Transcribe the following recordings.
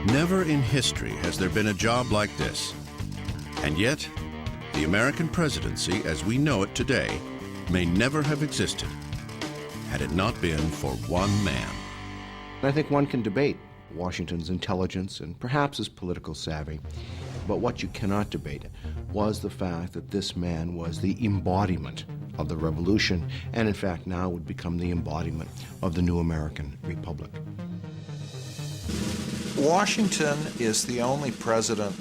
Never in history has there been a job like this. And yet, the American presidency as we know it today may never have existed had it not been for one man. I think one can debate Washington's intelligence and perhaps his political savvy, but what you cannot debate was the fact that this man was the embodiment of the revolution, and in fact now would become the embodiment of the new American Republic. Washington is the only president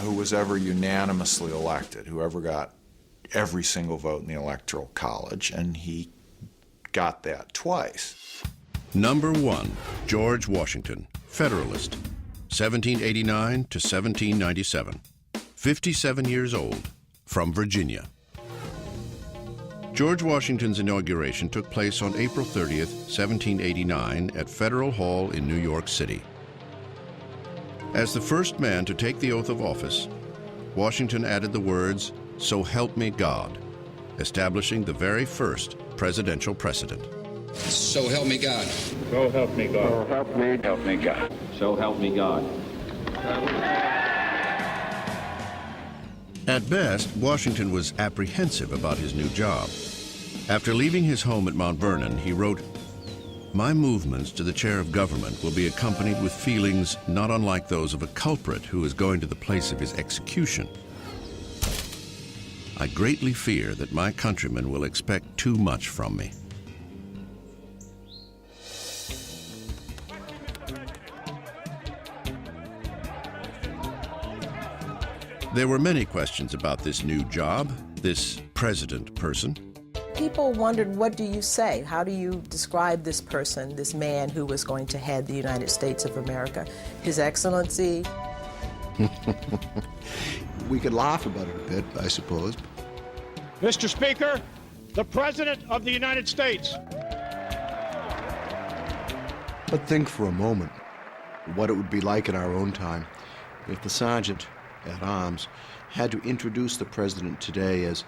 who was ever unanimously elected, who ever got every single vote in the Electoral College, and he got that twice. Number 1, George Washington, Federalist, 1789 to 1797, 57 years old, from Virginia. George Washington's inauguration took place on April 30th, 1789 at Federal Hall in New York City. As the first man to take the oath of office, Washington added the words, "So help me God," establishing the very first presidential precedent. So help me God. So help me God. So help me God. So help me God. At best, Washington was apprehensive about his new job. After leaving his home at Mount Vernon, he wrote, "My movements to the chair of government will be accompanied with feelings not unlike those of a culprit who is going to the place of his execution. I greatly fear that my countrymen will expect too much from me." There were many questions about this new job, this president person. People wondered, what do you say? How do you describe this person, this man who was going to head the United States of America? His Excellency? We could laugh about it a bit, I suppose. Mr. Speaker, the President of the United States. But think for a moment what it would be like in our own time if the Sergeant at Arms had to introduce the President today as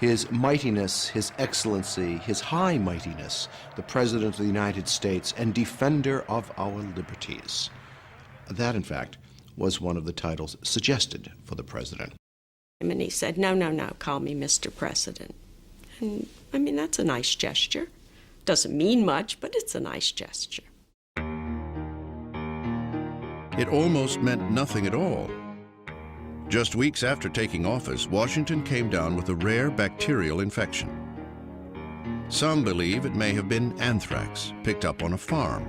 His Mightiness, His Excellency, His High Mightiness, the President of the United States and Defender of our Liberties. That, in fact, was one of the titles suggested for the President. And he said, no, call me Mr. President. And, I mean, that's a nice gesture. Doesn't mean much, but it's a nice gesture. It almost meant nothing at all. Just weeks after taking office, Washington came down with a rare bacterial infection. Some believe it may have been anthrax picked up on a farm.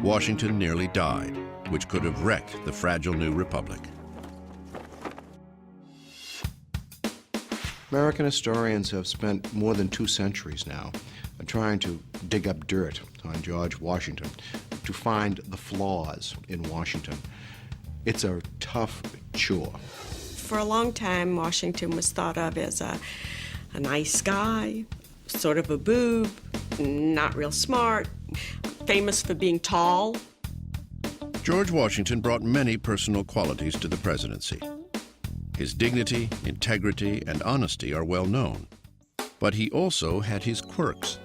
Washington nearly died, which could have wrecked the fragile new republic. American historians have spent more than 2 centuries now trying to dig up dirt on George Washington to find the flaws in Washington. It's a tough chore. For a long time, Washington was thought of as a nice guy, sort of a boob, not real smart, famous for being tall. George Washington brought many personal qualities to the presidency. His dignity, integrity, and honesty are well known. But he also had his quirks.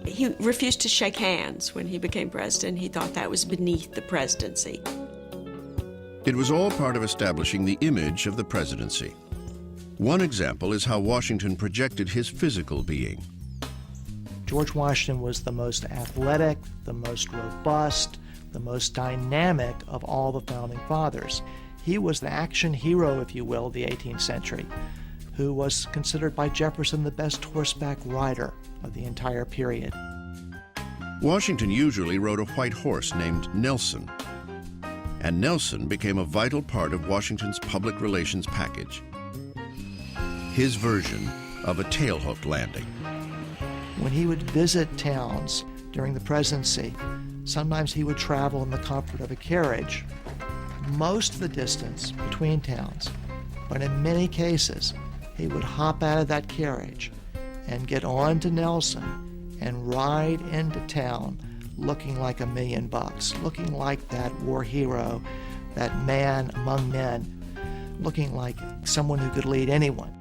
He refused to shake hands when he became president. He thought that was beneath the presidency. It was all part of establishing the image of the presidency. One example is how Washington projected his physical being. George Washington was the most athletic, the most robust, the most dynamic of all the founding fathers. He was the action hero, if you will, of the 18th century, who was considered by Jefferson the best horseback rider of the entire period. Washington usually rode a white horse named Nelson, and Nelson became a vital part of Washington's public relations package. His version of a tailhook landing. When he would visit towns during the presidency, sometimes he would travel in the comfort of a carriage, most of the distance between towns, but in many cases, he would hop out of that carriage and get on to Nelson and ride into town looking like $1 million, looking like that war hero, that man among men, looking like someone who could lead anyone.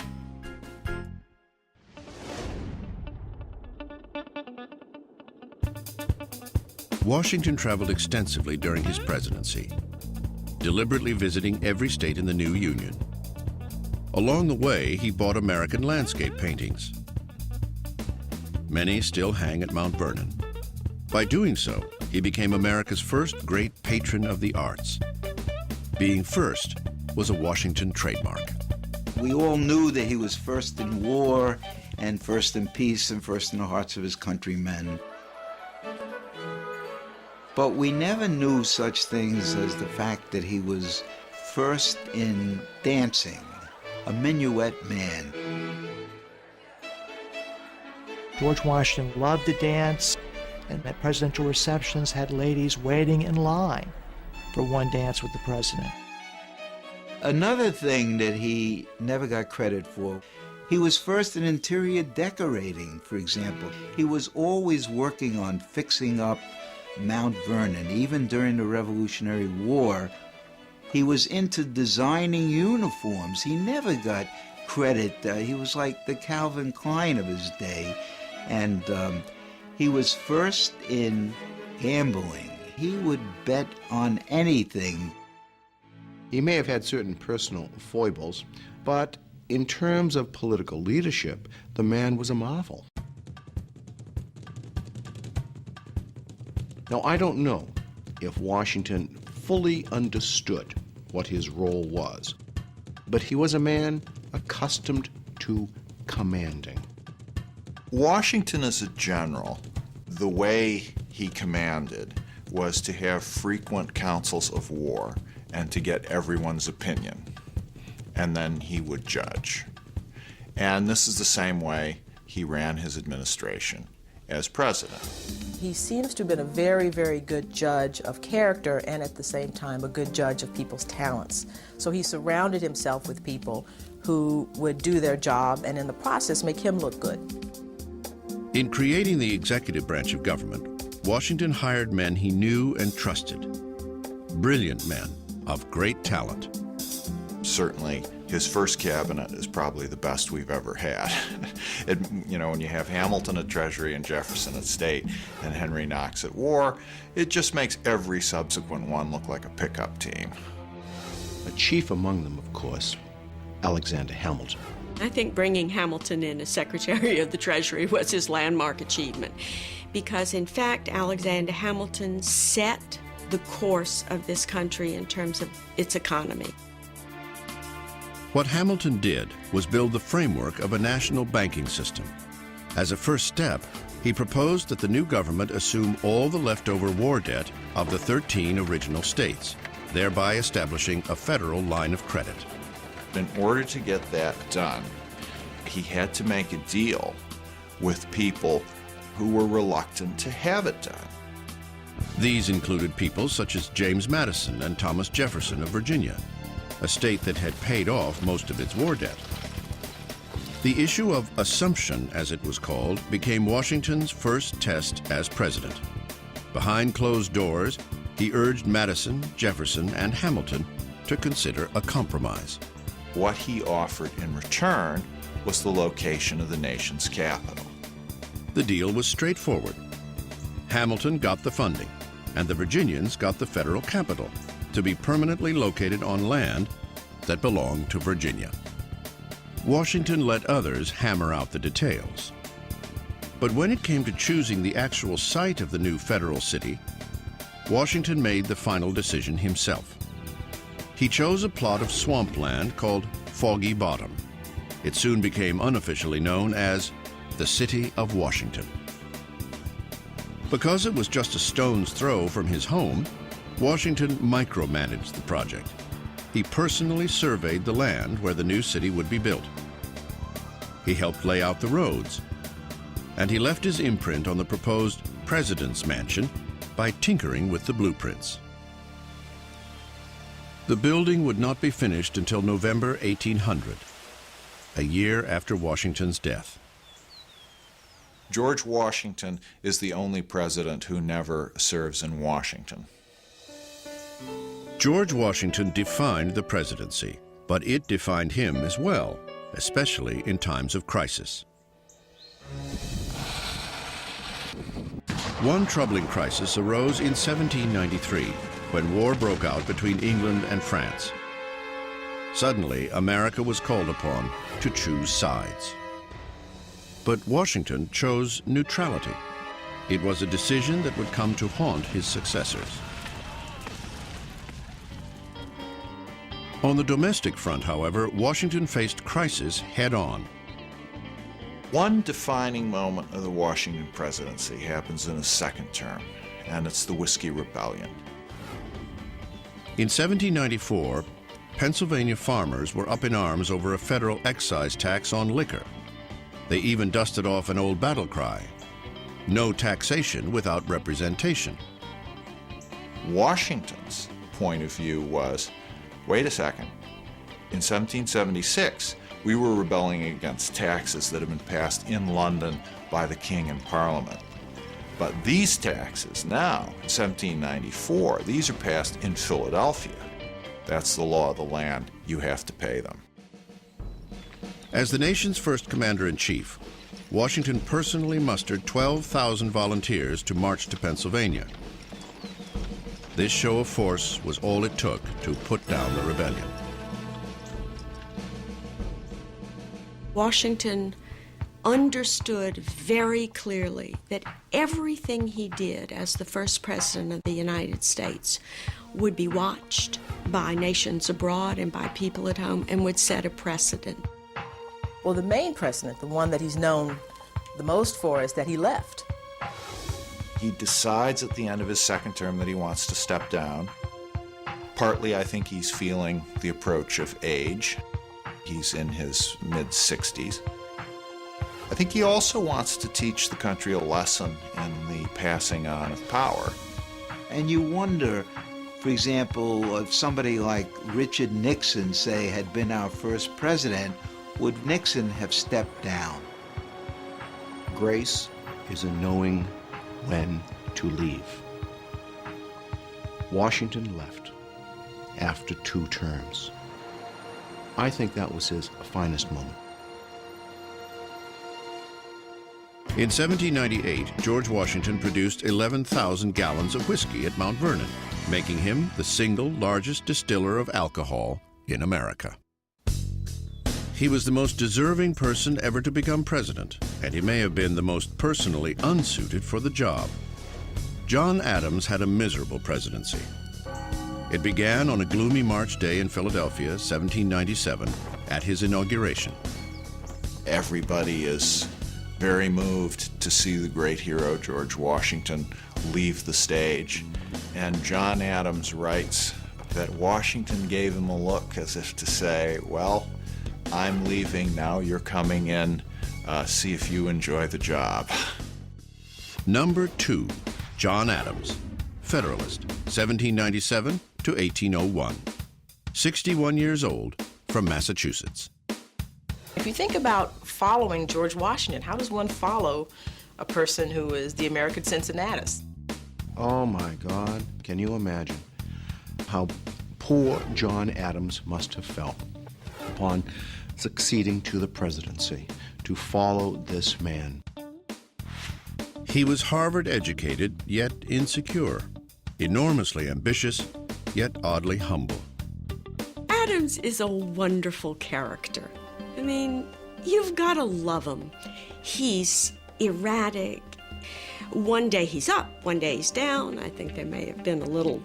Washington traveled extensively during his presidency, deliberately visiting every state in the new Union. Along the way, he bought American landscape paintings. Many still hang at Mount Vernon. By doing so, he became America's first great patron of the arts. Being first was a Washington trademark. We all knew that he was first in war and first in peace and first in the hearts of his countrymen. But we never knew such things as the fact that he was first in dancing, a minuet man. George Washington loved to dance, and at presidential receptions had ladies waiting in line for one dance with the president. Another thing that he never got credit for, he was first in interior decorating, for example. He was always working on fixing up Mount Vernon, even during the Revolutionary War. He was into designing uniforms. He never got credit. He was like the Calvin Klein of his day. And he was first in gambling. He would bet on anything. He may have had certain personal foibles, but in terms of political leadership, the man was a marvel. Now, I don't know if Washington fully understood what his role was, but he was a man accustomed to commanding. Washington as a general, the way he commanded was to have frequent councils of war and to get everyone's opinion, and then he would judge. And this is the same way he ran his administration as president. He seems to have been a very, very good judge of character and at the same time a good judge of people's talents. So he surrounded himself with people who would do their job and in the process make him look good. In creating the executive branch of government, Washington hired men he knew and trusted. Brilliant men of great talent. Certainly, his first cabinet is probably the best we've ever had. When you have Hamilton at Treasury and Jefferson at State and Henry Knox at War, it just makes every subsequent one look like a pickup team. A chief among them, of course, Alexander Hamilton. I think bringing Hamilton in as Secretary of the Treasury was his landmark achievement because, in fact, Alexander Hamilton set the course of this country in terms of its economy. What Hamilton did was build the framework of a national banking system. As a first step, he proposed that the new government assume all the leftover war debt of the 13 original states, thereby establishing a federal line of credit. In order to get that done, he had to make a deal with people who were reluctant to have it done. These included people such as James Madison and Thomas Jefferson of Virginia, a state that had paid off most of its war debt. The issue of assumption, as it was called, became Washington's first test as president. Behind closed doors, he urged Madison, Jefferson, and Hamilton to consider a compromise. What he offered in return was the location of the nation's capital. The deal was straightforward. Hamilton got the funding, and the Virginians got the federal capital to be permanently located on land that belonged to Virginia. Washington let others hammer out the details. But when it came to choosing the actual site of the new federal city, Washington made the final decision himself. He chose a plot of swampland called Foggy Bottom. It soon became unofficially known as the City of Washington. Because it was just a stone's throw from his home, Washington micromanaged the project. He personally surveyed the land where the new city would be built. He helped lay out the roads, and he left his imprint on the proposed President's Mansion by tinkering with the blueprints. The building would not be finished until November 1800, a year after Washington's death. George Washington is the only president who never serves in Washington. George Washington defined the presidency, but it defined him as well, especially in times of crisis. One troubling crisis arose in 1793 when war broke out between England and France. Suddenly, America was called upon to choose sides. But Washington chose neutrality. It was a decision that would come to haunt his successors. On the domestic front, however, Washington faced crisis head-on. One defining moment of the Washington presidency happens in his second term, and it's the Whiskey Rebellion. In 1794, Pennsylvania farmers were up in arms over a federal excise tax on liquor. They even dusted off an old battle cry, "No taxation without representation." Washington's point of view was, wait a second, in 1776, we were rebelling against taxes that had been passed in London by the King and Parliament. But these taxes now, in 1794, these are passed in Philadelphia. That's the law of the land. You have to pay them. As the nation's first commander-in-chief, Washington personally mustered 12,000 volunteers to march to Pennsylvania. This show of force was all it took to put down the rebellion. Washington understood very clearly that everything he did as the first president of the United States would be watched by nations abroad and by people at home and would set a precedent. Well, the main precedent, the one that he's known the most for, is that he left. He decides at the end of his second term that he wants to step down. Partly, I think he's feeling the approach of age. He's in his mid-60s. I think he also wants to teach the country a lesson in the passing on of power. And you wonder, for example, if somebody like Richard Nixon, say, had been our first president, would Nixon have stepped down? Grace is a knowing when to leave. Washington left after 2 terms. I think that was his finest moment. In 1798, George Washington produced 11,000 gallons of whiskey at Mount Vernon, making him the single largest distiller of alcohol in America. He was the most deserving person ever to become president, and he may have been the most personally unsuited for the job. John Adams had a miserable presidency. It began on a gloomy March day in Philadelphia, 1797, at his inauguration. Everybody is very moved to see the great hero George Washington leave the stage. And John Adams writes that Washington gave him a look as if to say, well, I'm leaving, now you're coming in, see if you enjoy the job. Number 2, John Adams, Federalist, 1797 to 1801. 61 years old, from Massachusetts. If you think about following George Washington, how does one follow a person who is the American Cincinnatus? Oh my God, can you imagine how poor John Adams must have felt upon succeeding to the presidency, to follow this man? He was Harvard educated, yet insecure, enormously ambitious, yet oddly humble. Adams is a wonderful character. I mean, you've got to love him. He's erratic. One day he's up, one day he's down. I think there may have been a little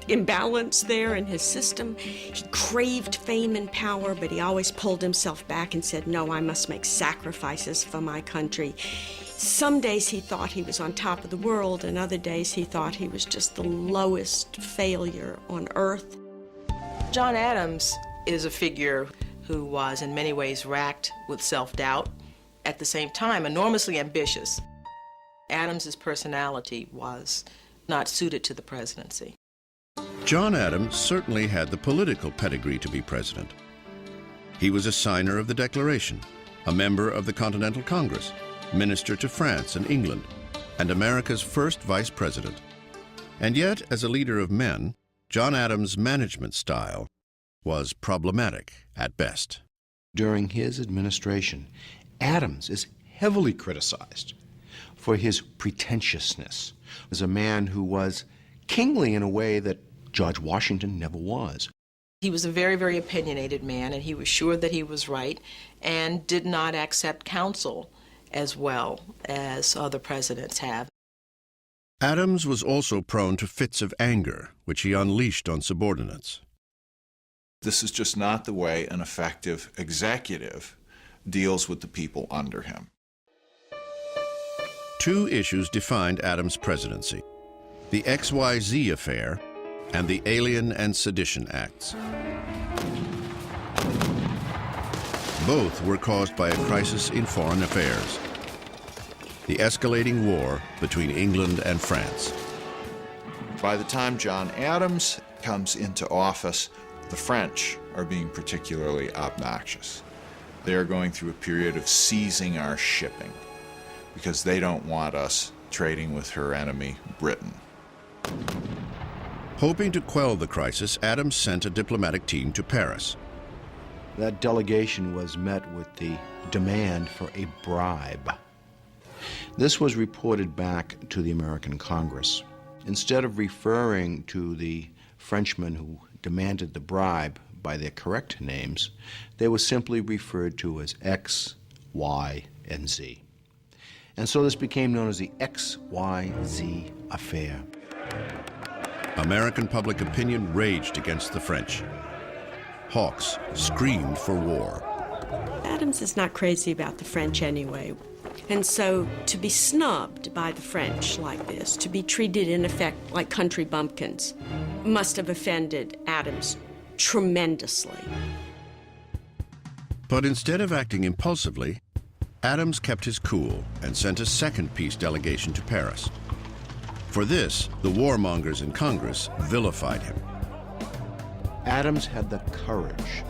imbalance there in his system. He craved fame and power, but he always pulled himself back and said, no, I must make sacrifices for my country. Some days he thought he was on top of the world, and other days he thought he was just the lowest failure on earth. John Adams is a figure who was in many ways racked with self-doubt, at the same time enormously ambitious. Adams's personality was not suited to the presidency. John Adams certainly had the political pedigree to be president. He was a signer of the Declaration, a member of the Continental Congress, minister to France and England, and America's first vice president. And yet, as a leader of men, John Adams' management style was problematic at best. During his administration, Adams is heavily criticized for his pretentiousness as a man who was kingly in a way that George Washington never was. He was a very, very opinionated man, and he was sure that he was right and did not accept counsel as well as other presidents have. Adams was also prone to fits of anger, which he unleashed on subordinates. This is just not the way an effective executive deals with the people under him. Two issues defined Adams' presidency: the XYZ affair and the Alien and Sedition Acts. Both were caused by a crisis in foreign affairs: the escalating war between England and France. By the time John Adams comes into office, the French are being particularly obnoxious. They are going through a period of seizing our shipping because they don't want us trading with her enemy, Britain. Hoping to quell the crisis, Adams sent a diplomatic team to Paris. That delegation was met with the demand for a bribe. This was reported back to the American Congress. Instead of referring to the Frenchmen who demanded the bribe by their correct names, they were simply referred to as X, Y, and Z. And so this became known as the XYZ affair. American public opinion raged against the French. Hawks screamed for war. Adams is not crazy about the French anyway. And so to be snubbed by the French like this, to be treated in effect like country bumpkins, must have offended Adams tremendously. But instead of acting impulsively, Adams kept his cool and sent a second peace delegation to Paris. For this, the warmongers in Congress vilified him. Adams had the courage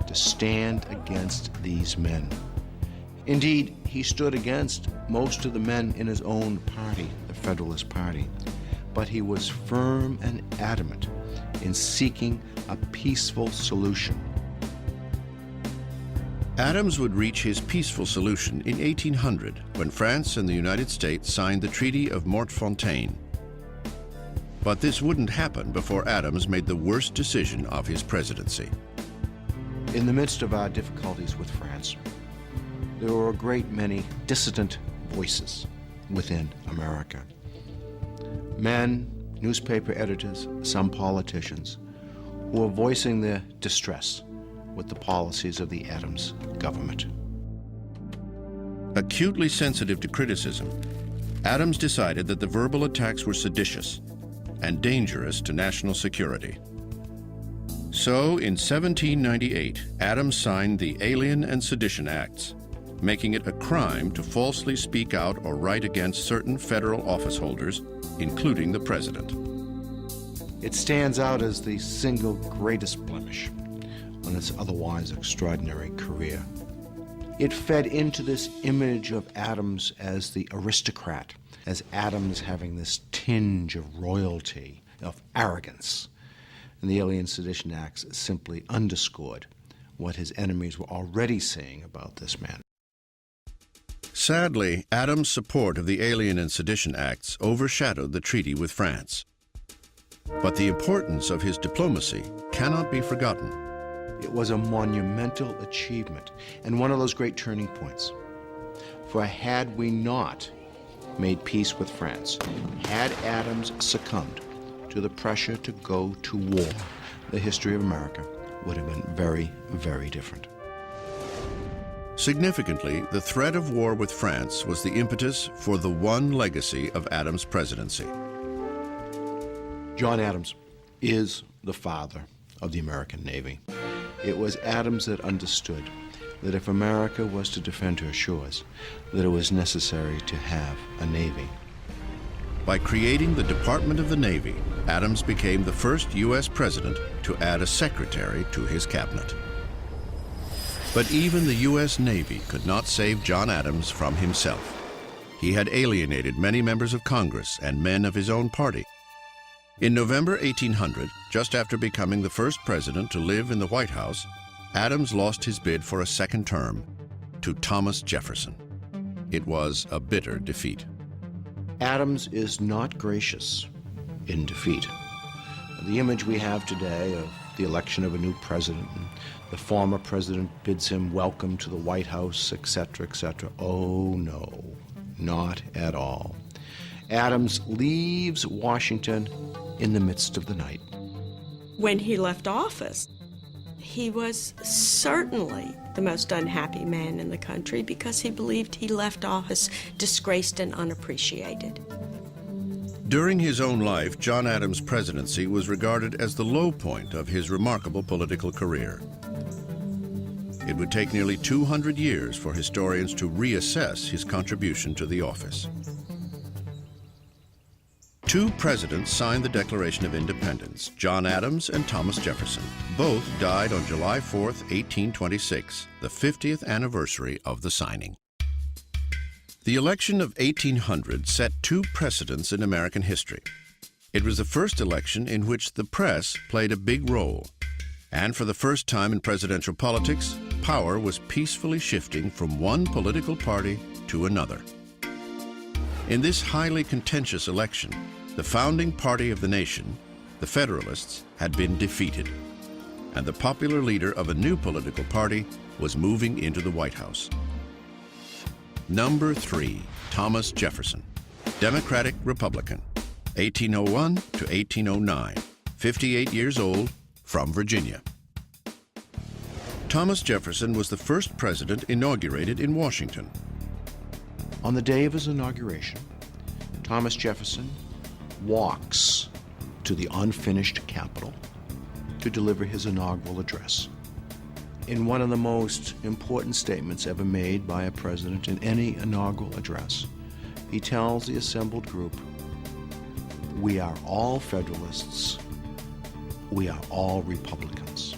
to stand against these men. Indeed, he stood against most of the men in his own party, the Federalist Party. But he was firm and adamant in seeking a peaceful solution. Adams would reach his peaceful solution in 1800 when France and the United States signed the Treaty of Mortefontaine. But this wouldn't happen before Adams made the worst decision of his presidency. In the midst of our difficulties with France, there were a great many dissident voices within America. Men, newspaper editors, some politicians, who were voicing their distress with the policies of the Adams government. Acutely sensitive to criticism, Adams decided that the verbal attacks were seditious and dangerous to national security. So, in 1798, Adams signed the Alien and Sedition Acts, making it a crime to falsely speak out or write against certain federal office holders, including the president. It stands out as the single greatest blemish on its otherwise extraordinary career. It fed into this image of Adams as the aristocrat, as Adams having this tinge of royalty, of arrogance. And the Alien Sedition Acts simply underscored what his enemies were already saying about this man. Sadly, Adams' support of the Alien and Sedition Acts overshadowed the treaty with France. But the importance of his diplomacy cannot be forgotten. It was a monumental achievement and one of those great turning points. For had we not made peace with France, had Adams succumbed to the pressure to go to war, the history of America would have been very, very different. Significantly, the threat of war with France was the impetus for the one legacy of Adams' presidency. John Adams is the father of the American Navy. It was Adams that understood that if America was to defend her shores, that it was necessary to have a Navy. By creating the Department of the Navy, Adams became the first U.S. president to add a secretary to his cabinet. But even the U.S. Navy could not save John Adams from himself. He had alienated many members of Congress and men of his own party. In November 1800, just after becoming the first president to live in the White House, Adams lost his bid for a second term to Thomas Jefferson. It was a bitter defeat. Adams is not gracious in defeat. The image we have today of the election of a new president, and the former president bids him welcome to the White House, etc., etc. Oh, no, not at all. Adams leaves Washington in the midst of the night. When he left office, he was certainly the most unhappy man in the country because he believed he left office disgraced and unappreciated. During his own life, John Adams' presidency was regarded as the low point of his remarkable political career. It would take nearly 200 years for historians to reassess his contribution to the office. Two presidents signed the Declaration of Independence, John Adams and Thomas Jefferson. Both died on July 4, 1826, the 50th anniversary of the signing. The election of 1800 set two precedents in American history. It was the first election in which the press played a big role. And for the first time in presidential politics, power was peacefully shifting from one political party to another. In this highly contentious election, the founding party of the nation, the Federalists, had been defeated, and the popular leader of a new political party was moving into the White House. Number 3, Thomas Jefferson, Democratic Republican, 1801 to 1809, 58 years old, from Virginia. Thomas Jefferson was the first president inaugurated in Washington. On the day of his inauguration, Thomas Jefferson walks to the unfinished Capitol to deliver his inaugural address. In one of the most important statements ever made by a president in any inaugural address, he tells the assembled group, "We are all Federalists. We are all Republicans."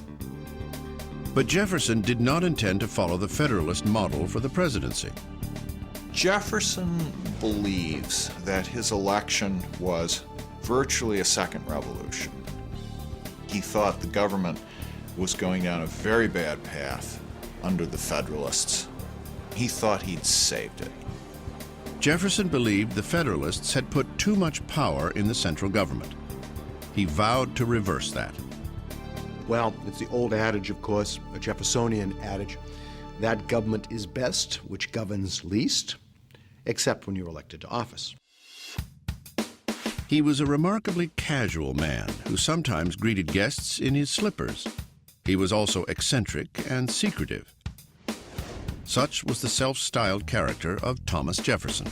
But Jefferson did not intend to follow the Federalist model for the presidency. Jefferson believes that his election was virtually a second revolution. He thought the government was going down a very bad path under the Federalists. He thought he'd saved it. Jefferson believed the Federalists had put too much power in the central government. He vowed to reverse that. Well, it's the old adage, of course, a Jeffersonian adage, that government is best which governs least, except when you're elected to office. He was a remarkably casual man who sometimes greeted guests in his slippers. He was also eccentric and secretive. Such was the self-styled character of Thomas Jefferson.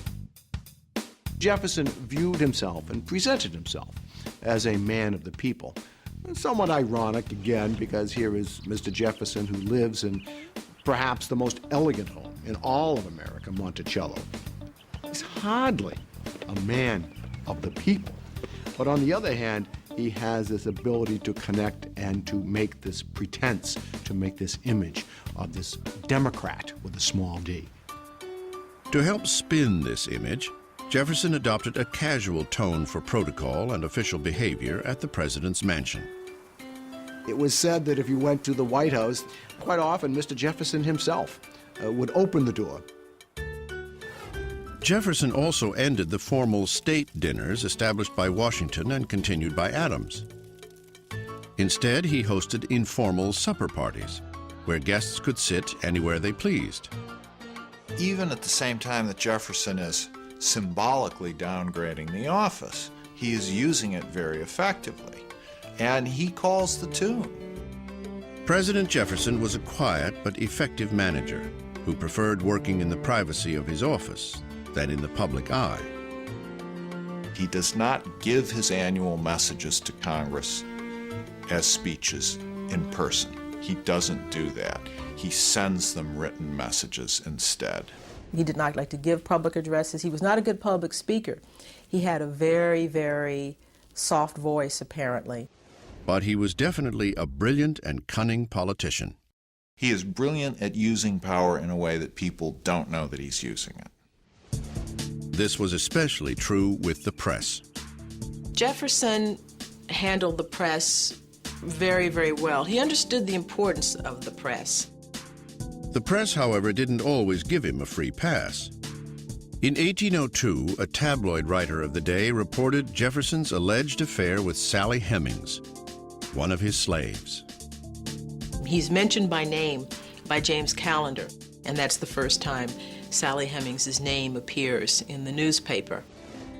Jefferson viewed himself and presented himself as a man of the people. Somewhat ironic, again, because here is Mr. Jefferson, who lives in perhaps the most elegant home in all of America, Monticello. He's hardly a man of the people. But on the other hand, he has this ability to connect and to make this pretense, to make this image of this Democrat with a small d. To help spin this image, Jefferson adopted a casual tone for protocol and official behavior at the president's mansion. It was said that if you went to the White House, quite often Mr. Jefferson himself would open the door. Jefferson also ended the formal state dinners established by Washington and continued by Adams. Instead, he hosted informal supper parties, where guests could sit anywhere they pleased. Even at the same time that Jefferson is symbolically downgrading the office, he is using it very effectively, and he calls the tune. President Jefferson was a quiet but effective manager who preferred working in the privacy of his office than in the public eye. He does not give his annual messages to Congress as speeches in person. He doesn't do that. He sends them written messages instead. He did not like to give public addresses. He was not a good public speaker. He had a very, very soft voice, apparently. But he was definitely a brilliant and cunning politician. He is brilliant at using power in a way that people don't know that he's using it. This was especially true with the press. Jefferson handled the press very, very well. He understood the importance of the press. The press, however, didn't always give him a free pass. In 1802, a tabloid writer of the day reported Jefferson's alleged affair with Sally Hemings, one of his slaves. He's mentioned by name by James Callender, and that's the first time Sally Hemings' name appears in the newspaper.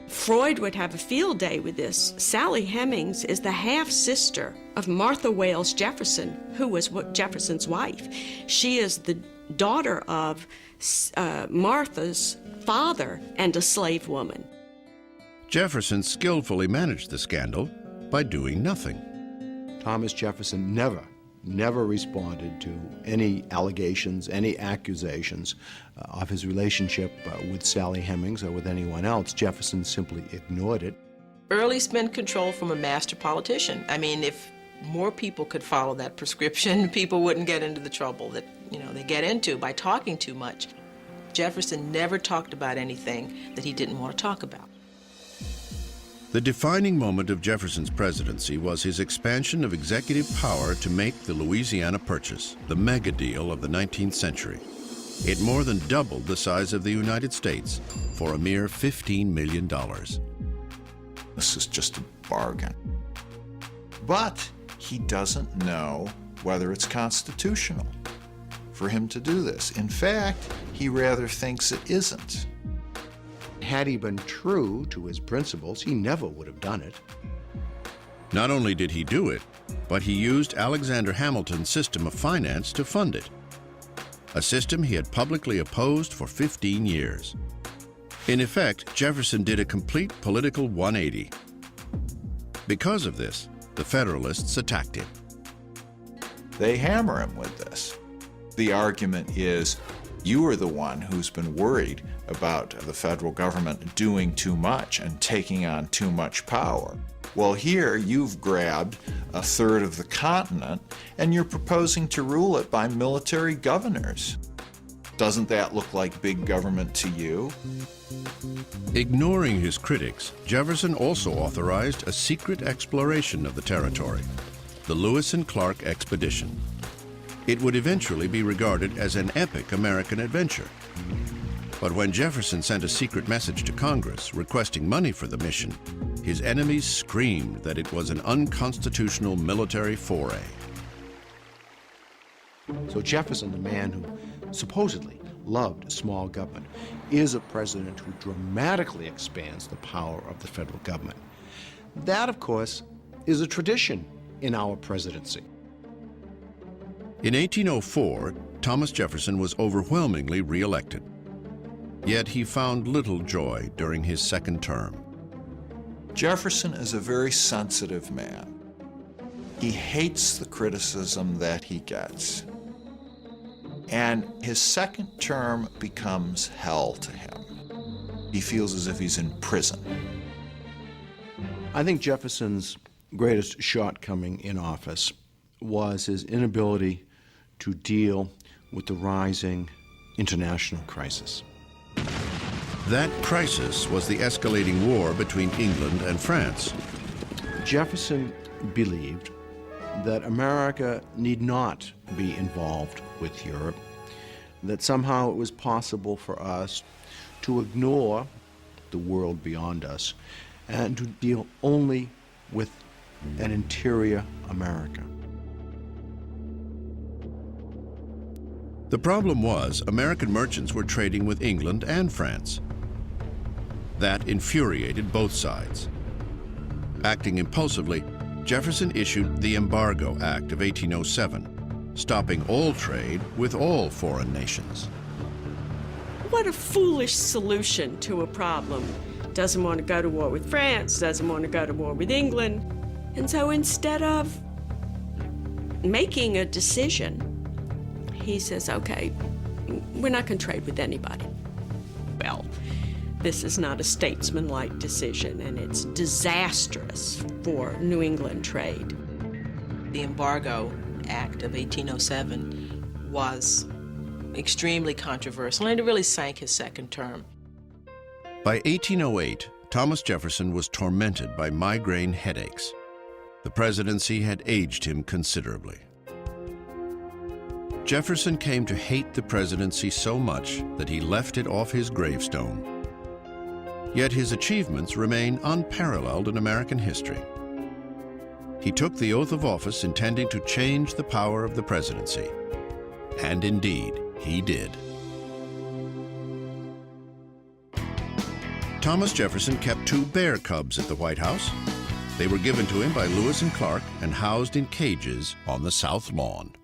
Freud would have a field day with this. Sally Hemings is the half-sister of Martha Wales Jefferson, who was Jefferson's wife. She is the daughter of Martha's father and a slave woman. Jefferson skillfully managed the scandal by doing nothing. Thomas Jefferson never responded to any allegations, any accusations of his relationship with Sally Hemings or with anyone else. Jefferson simply ignored it. Early spent control from a master politician. I mean, if more people could follow that prescription, people wouldn't get into the trouble that, they get into by talking too much. Jefferson never talked about anything that he didn't want to talk about. The defining moment of Jefferson's presidency was his expansion of executive power to make the Louisiana Purchase, the mega deal of the 19th century. It more than doubled the size of the United States for a mere $15 million. This is just a bargain. But he doesn't know whether it's constitutional for him to do this. In fact, he rather thinks it isn't. Had he been true to his principles, he never would have done it. Not only did he do it, but he used Alexander Hamilton's system of finance to fund it, a system he had publicly opposed for 15 years. In effect, Jefferson did a complete political 180. Because of this, the Federalists attacked him. They hammer him with this. The argument is, you are the one who's been worried about the federal government doing too much and taking on too much power. Well, here you've grabbed a third of the continent and you're proposing to rule it by military governors. Doesn't that look like big government to you? Ignoring his critics, Jefferson also authorized a secret exploration of the territory, the Lewis and Clark Expedition. It would eventually be regarded as an epic American adventure. But when Jefferson sent a secret message to Congress requesting money for the mission, his enemies screamed that it was an unconstitutional military foray. So Jefferson, the man who supposedly loved small government, is a president who dramatically expands the power of the federal government. That, of course, is a tradition in our presidency. In 1804, Thomas Jefferson was overwhelmingly re-elected. Yet he found little joy during his second term. Jefferson is a very sensitive man. He hates the criticism that he gets. And his second term becomes hell to him. He feels as if he's in prison. I think Jefferson's greatest shortcoming in office was his inability to deal with the rising international crisis. That crisis was the escalating war between England and France. Jefferson believed that America need not be involved with Europe, that somehow it was possible for us to ignore the world beyond us and to deal only with an interior America. The problem was American merchants were trading with England and France. That infuriated both sides. Acting impulsively, Jefferson issued the Embargo Act of 1807, stopping all trade with all foreign nations. What a foolish solution to a problem. Doesn't want to go to war with France, doesn't want to go to war with England. And so instead of making a decision, he says, okay, we're not going to trade with anybody. Well, this is not a statesmanlike decision, and it's disastrous for New England trade. The Embargo Act of 1807 was extremely controversial, and it really sank his second term. By 1808, Thomas Jefferson was tormented by migraine headaches. The presidency had aged him considerably. Jefferson came to hate the presidency so much that he left it off his gravestone. Yet his achievements remain unparalleled in American history. He took the oath of office intending to change the power of the presidency. And indeed, he did. Thomas Jefferson kept 2 bear cubs at the White House. They were given to him by Lewis and Clark and housed in cages on the South Lawn.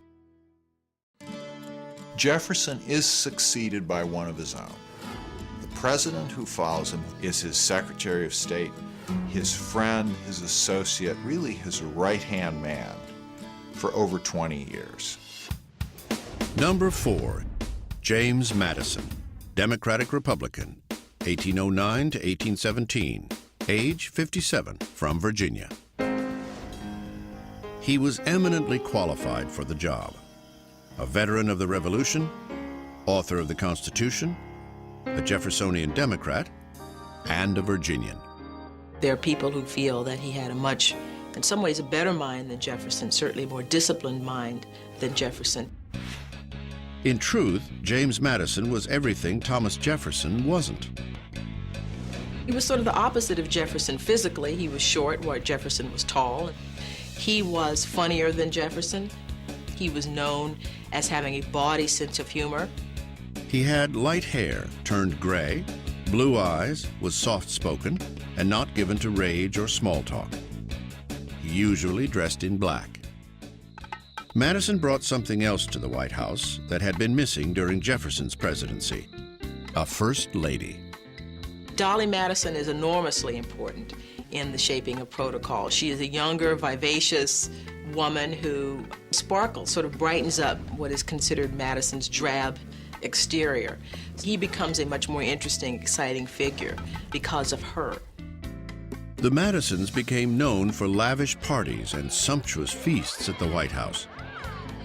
Jefferson is succeeded by one of his own. The president who follows him is his Secretary of State, his friend, his associate, really his right-hand man for over 20 years. Number 4, James Madison, Democratic-Republican, 1809 to 1817, age 57, from Virginia. He was eminently qualified for the job. A veteran of the Revolution, author of the Constitution, a Jeffersonian Democrat, and a Virginian. There are people who feel that he had a much, in some ways, a better mind than Jefferson, certainly a more disciplined mind than Jefferson. In truth, James Madison was everything Thomas Jefferson wasn't. He was sort of the opposite of Jefferson physically. He was short, while Jefferson was tall. He was funnier than Jefferson. He was known as having a bawdy sense of humor. He had light hair turned gray, blue eyes, was soft-spoken, and not given to rage or small talk. He usually dressed in black. Madison brought something else to the White House that had been missing during Jefferson's presidency: a first lady. Dolly Madison is enormously important in the shaping of protocol. She is a younger, vivacious woman who sparkles, sort of brightens up what is considered Madison's drab exterior. He becomes a much more interesting, exciting figure because of her. The Madisons became known for lavish parties and sumptuous feasts at the White House.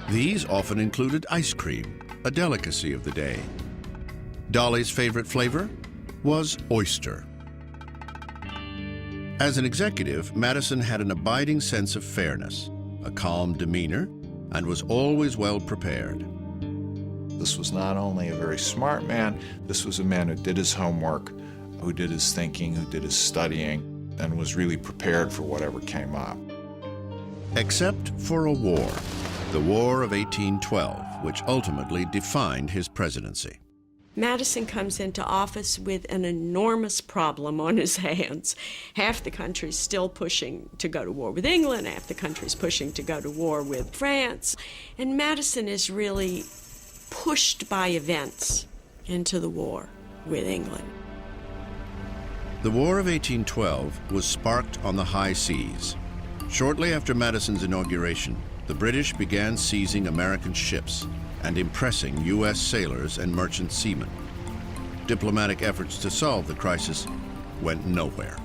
These often included ice cream, a delicacy of the day. Dolly's favorite flavor was oyster. As an executive, Madison had an abiding sense of fairness, a calm demeanor, and was always well prepared. This was not only a very smart man, this was a man who did his homework, who did his thinking, who did his studying, and was really prepared for whatever came up. Except for a war, the War of 1812, which ultimately defined his presidency. Madison comes into office with an enormous problem on his hands. Half the country's still pushing to go to war with England, half the country's pushing to go to war with France. And Madison is really pushed by events into the war with England. The War of 1812 was sparked on the high seas. Shortly after Madison's inauguration, the British began seizing American ships and impressing U.S. sailors and merchant seamen. Diplomatic efforts to solve the crisis went nowhere.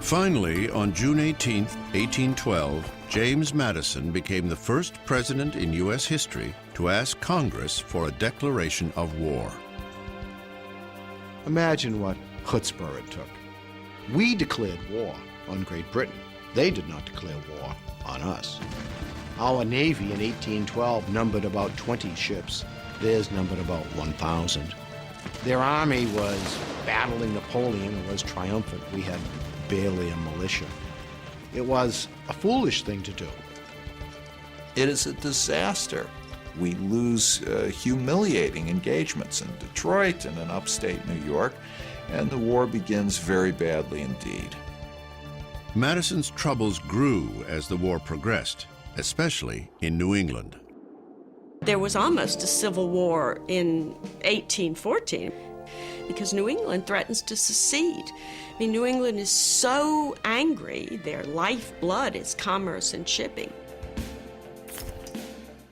Finally, on June 18, 1812, James Madison became the first president in U.S. history to ask Congress for a declaration of war. Imagine what chutzpah it took. We declared war on Great Britain. They did not declare war on us. Our Navy in 1812 numbered about 20 ships. Theirs numbered about 1,000. Their army was battling Napoleon and was triumphant. We had barely a militia. It was a foolish thing to do. It is a disaster. We lose humiliating engagements in Detroit and in upstate New York, and the war begins very badly indeed. Madison's troubles grew as the war progressed, especially in New England. There was almost a civil war in 1814 because New England threatens to secede. I mean, New England is so angry, their lifeblood is commerce and shipping.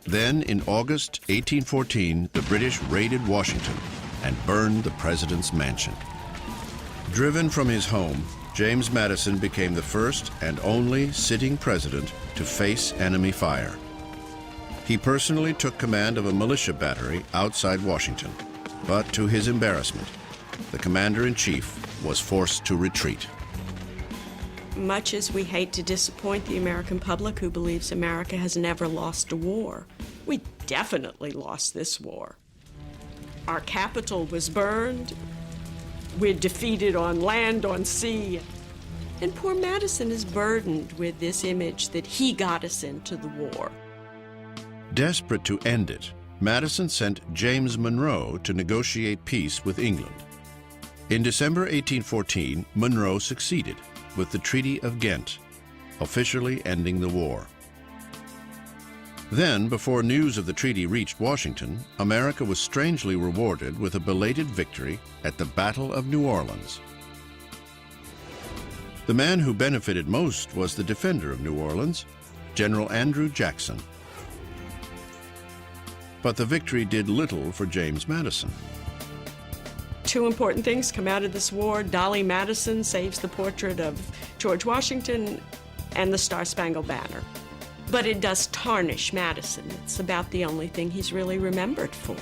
Then, in August 1814, the British raided Washington and burned the president's mansion. Driven from his home, James Madison became the first and only sitting president to face enemy fire. He personally took command of a militia battery outside Washington, but to his embarrassment, the commander-in-chief was forced to retreat. Much as we hate to disappoint the American public who believes America has never lost a war, we definitely lost this war. Our Capitol was burned. We're defeated on land, on sea. And poor Madison is burdened with this image that he got us into the war. Desperate to end it, Madison sent James Monroe to negotiate peace with England. In December 1814, Monroe succeeded with the Treaty of Ghent, officially ending the war. Then, before news of the treaty reached Washington, America was strangely rewarded with a belated victory at the Battle of New Orleans. The man who benefited most was the defender of New Orleans, General Andrew Jackson. But the victory did little for James Madison. Two important things come out of this war. Dolly Madison saves the portrait of George Washington and the Star-Spangled Banner. But it does tarnish Madison. It's about the only thing he's really remembered for.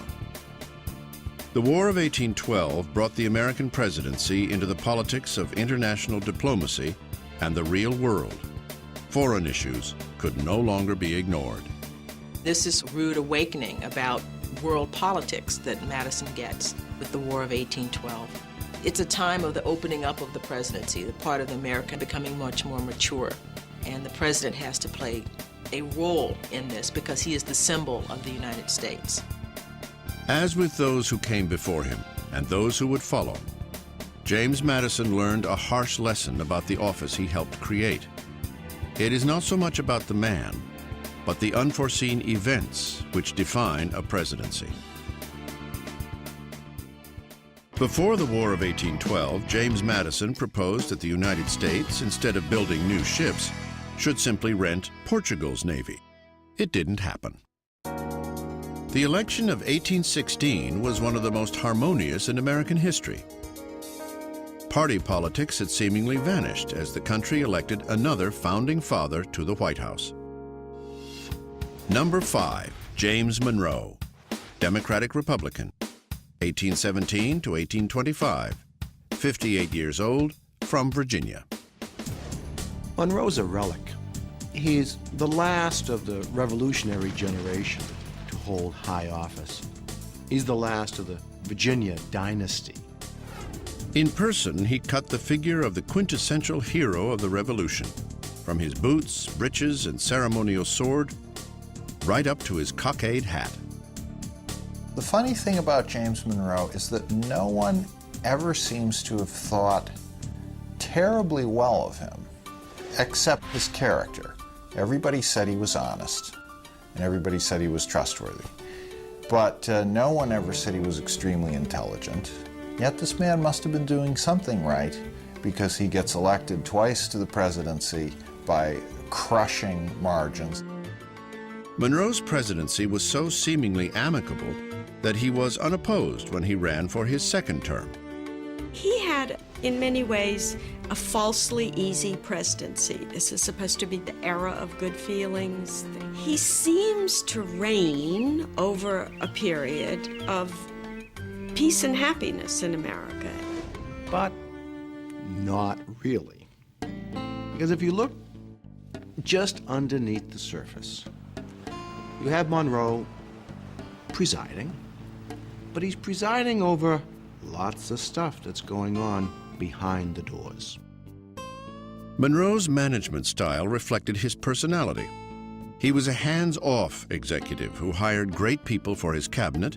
The War of 1812 brought the American presidency into the politics of international diplomacy and the real world. Foreign issues could no longer be ignored. This is a rude awakening about world politics that Madison gets with the War of 1812. It's a time of the opening up of the presidency, the part of America becoming much more mature. And the president has to play a role in this because he is the symbol of the United States. As with those who came before him and those who would follow, James Madison learned a harsh lesson about the office he helped create. It is not so much about the man, but the unforeseen events which define a presidency. Before the War of 1812, James Madison proposed that the United States, instead of building new ships, should simply rent Portugal's navy. It didn't happen. The election of 1816 was one of the most harmonious in American history. Party politics had seemingly vanished as the country elected another founding father to the White House. Number 5, James Monroe, Democratic Republican, 1817 to 1825, 58 years old, from Virginia. Monroe's a relic. He's the last of the revolutionary generation to hold high office. He's the last of the Virginia dynasty. In person, he cut the figure of the quintessential hero of the Revolution, from his boots, breeches, and ceremonial sword, right up to his cockade hat. The funny thing about James Monroe is that no one ever seems to have thought terribly well of him, except his character. Everybody said he was honest, and everybody said he was trustworthy. But no one ever said he was extremely intelligent. Yet this man must have been doing something right, because he gets elected twice to the presidency by crushing margins. Monroe's presidency was so seemingly amicable that he was unopposed when he ran for his second term. He had, in many ways, a falsely easy presidency. This is supposed to be the era of good feelings. He seems to reign over a period of peace and happiness in America. But not really. Because if you look just underneath the surface, you have Monroe presiding, but he's presiding over lots of stuff that's going on behind the doors. Monroe's management style reflected his personality. He was a hands-off executive who hired great people for his cabinet,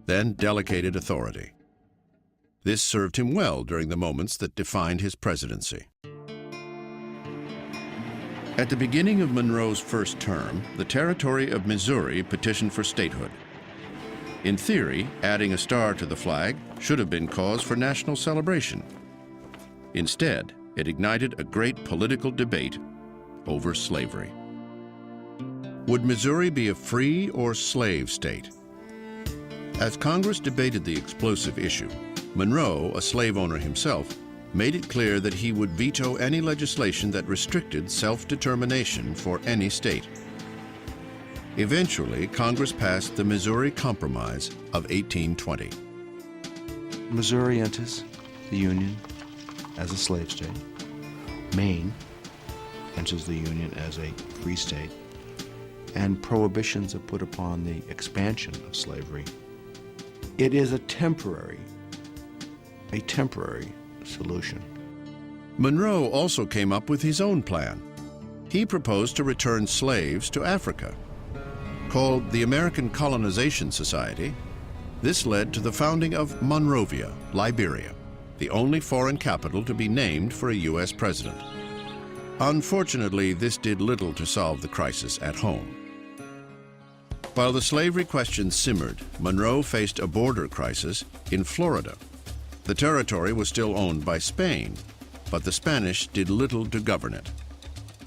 then delegated authority. This served him well during the moments that defined his presidency. At the beginning of Monroe's first term, the territory of Missouri petitioned for statehood. In theory, adding a star to the flag should have been cause for national celebration. Instead, it ignited a great political debate over slavery. Would Missouri be a free or slave state? As Congress debated the explosive issue, Monroe, a slave owner himself, made it clear that he would veto any legislation that restricted self-determination for any state. Eventually, Congress passed the Missouri Compromise of 1820. Missouri enters the Union as a slave state. Maine enters the Union as a free state. And prohibitions are put upon the expansion of slavery. It is a temporary a temporary solution. Monroe also came up with his own plan. He proposed to return slaves to Africa. Called the American Colonization Society, this led to the founding of Monrovia, Liberia, the only foreign capital to be named for a U.S. president. Unfortunately, this did little to solve the crisis at home. While the slavery question simmered, Monroe faced a border crisis in Florida. The territory was still owned by Spain, but the Spanish did little to govern it.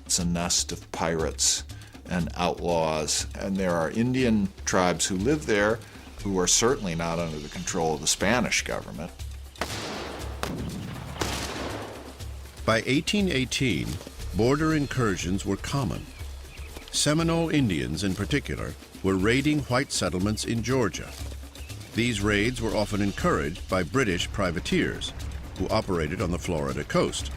It's a nest of pirates and outlaws, and there are Indian tribes who live there who are certainly not under the control of the Spanish government. By 1818, border incursions were common. Seminole Indians, in particular, were raiding white settlements in Georgia. These raids were often encouraged by British privateers, who operated on the Florida coast.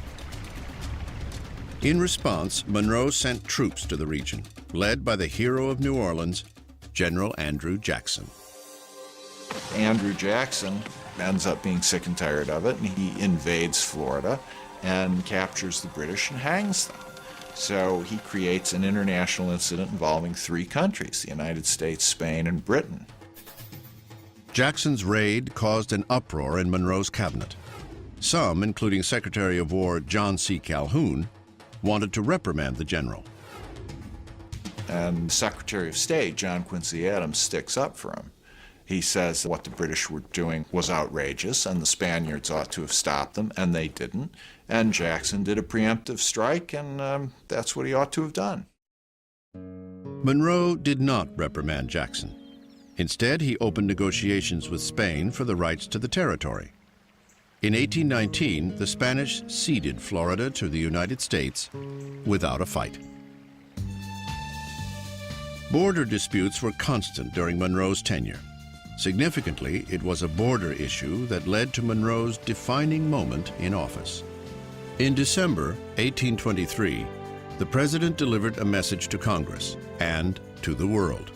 In response, Monroe sent troops to the region, led by the hero of New Orleans, General Andrew Jackson. Andrew Jackson ends up being sick and tired of it, and he invades Florida and captures the British and hangs them. So he creates an international incident involving 3 countries, the United States, Spain, and Britain. Jackson's raid caused an uproar in Monroe's cabinet. Some, including Secretary of War John C. Calhoun, wanted to reprimand the general. And Secretary of State John Quincy Adams sticks up for him. He says what the British were doing was outrageous and the Spaniards ought to have stopped them, and they didn't. And Jackson did a preemptive strike, and that's what he ought to have done. Monroe did not reprimand Jackson. Instead, he opened negotiations with Spain for the rights to the territory. In 1819, the Spanish ceded Florida to the United States without a fight. Border disputes were constant during Monroe's tenure. Significantly, it was a border issue that led to Monroe's defining moment in office. In December 1823, the president delivered a message to Congress and to the world.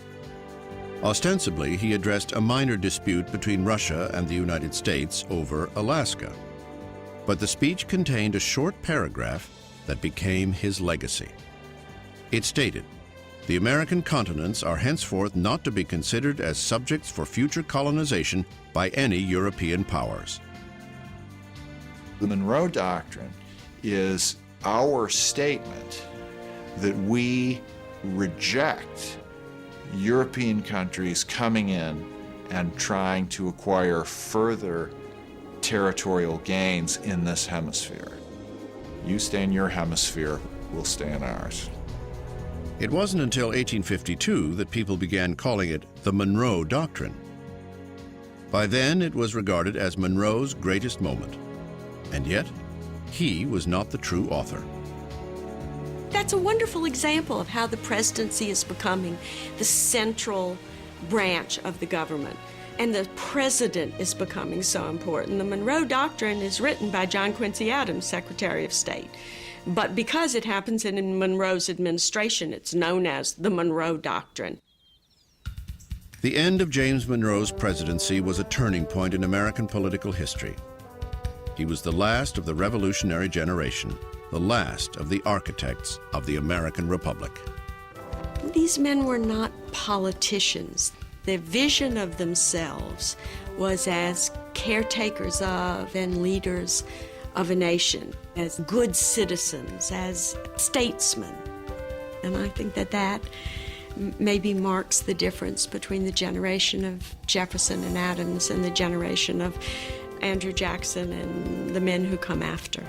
Ostensibly, he addressed a minor dispute between Russia and the United States over Alaska. But the speech contained a short paragraph that became his legacy. It stated, "The American continents are henceforth not to be considered as subjects for future colonization by any European powers." The Monroe Doctrine is our statement that we reject European countries coming in and trying to acquire further territorial gains in this hemisphere. You stay in your hemisphere, we'll stay in ours. It wasn't until 1852 that people began calling it the Monroe Doctrine. By then, it was regarded as Monroe's greatest moment. And yet, he was not the true author. That's a wonderful example of how the presidency is becoming the central branch of the government. And the president is becoming so important. The Monroe Doctrine is written by John Quincy Adams, Secretary of State. But because it happens in Monroe's administration, it's known as the Monroe Doctrine. The end of James Monroe's presidency was a turning point in American political history. He was the last of the revolutionary generation, the last of the architects of the American Republic. These men were not politicians. Their vision of themselves was as caretakers of and leaders of a nation, as good citizens, as statesmen. And I think that maybe marks the difference between the generation of Jefferson and Adams and the generation of Andrew Jackson and the men who come after.